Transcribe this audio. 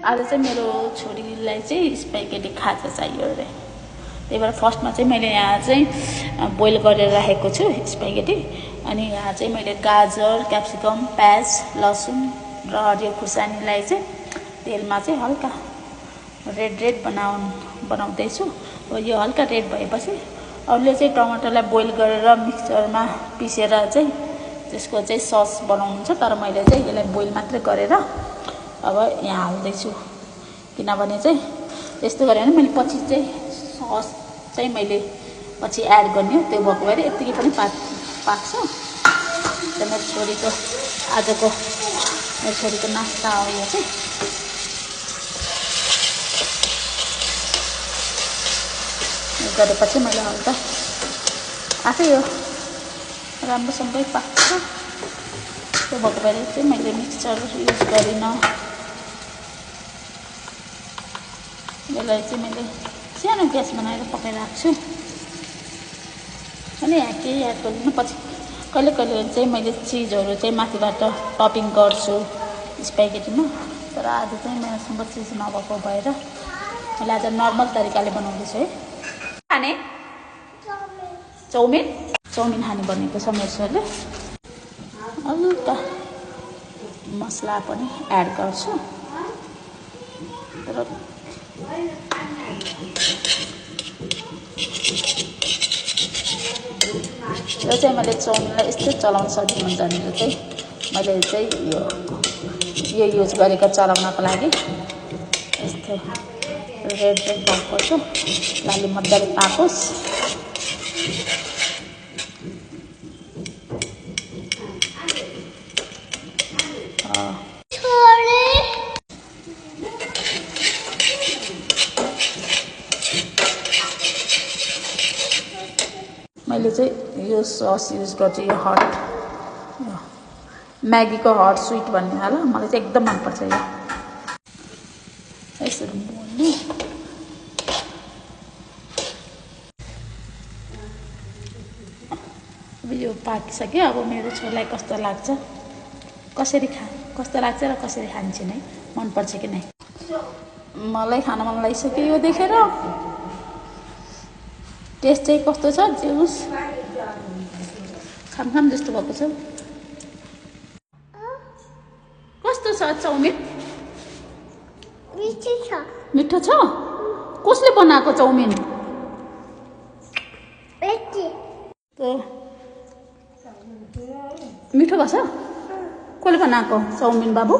आज चाहिँ मेरो छोरीलाई चाहिँ स्पागेटी खाजा चाहियो अरे। त्यही भएर फर्स्टमा चाहिँ मैले यहाँ चाहिँ बोइल गरेर राखेको छु स्पागेटी। अनि यहाँ चाहिँ मैले गाजर, क्याप्सिकम, प्याज, लसुन र हरियो खुर्सानीलाई चाहिँ तेलमा चाहिँ हल्का रेड बनाउँदैछु। यो हल्का रेड भएपछि अरूले चाहिँ टमाटरलाई बोइल गरेर मिक्सरमा पिसेर चाहिँ त्यसको चाहिँ सस बनाउनुहुन्छ। तर मैले चाहिँ यसलाई बोइल मात्रै गरेर अब यहाँ हाल्दैछु, किनभने चाहिँ यस्तो गरेर मैले पछि चाहिँ सस चाहिँ मैले पछि एड गर्ने हो। त्यो भएको भएर यतिकै पनि पाक्छ। मेरो छोरीको आजको मेरो छोरीको नास्ता हो यो चाहिँ। यो गरेपछि मैले हल्का आफै यो राम्रोसँगै पाक्छ। त्यो भएको भएर चाहिँ मैले मिक्सचर युज गरिनँ। यसलाई चाहिँ मैले सानो ग्यास बनाएर पकाइरहेको छु। अनि यहाँ केही एड गर्दिनँ। पछि कहिले कहिले चाहिँ मैले चिजहरू चाहिँ माथिबाट टपिङ गर्छु स्पागेटीमा। तर आज चाहिँ मेरोसँग चिज नभएको भएर मैले आज नर्मल तरिकाले बनाउँदैछु है। खाने चाउमिन खाने बनेको छ मेरो छोरीले। हल्का मसला पनि एड गर्छु। तर यो चाहिँ मैले चाउमिनलाई यस्तै चलाउन सजिलो हुन्छ भनेर चाहिँ मैले चाहिँ यो युज गरेको चलाउनको लागि। यस्तो रेड भएको छु, लाली मजाले पाकोस्। मैले चाहिँ यो सस युज गर्छु, यो हट म्यागीको हट स्विट भन्ने होला। मलाई चाहिँ एकदम मनपर्छ यो। यसरी मोल्नु। अब यो पाकिसक्यो। अब मेरो छोरीलाई कस्तो लाग्छ, कस्तो लाग्छ र कसरी खान्छन् है, मनपर्छ कि नै। मलाई खान मन लागिसक्यो यो देखेर। टेस्ट चाहिँ कस्तो छ, जुस खाम जस्तो भएको छ। कस्तो छ चाउमिन? मिठो छ। कसले बनाएको चाउमिन? मिठो भएछ? कसले बनाएको चाउमिन बाबु?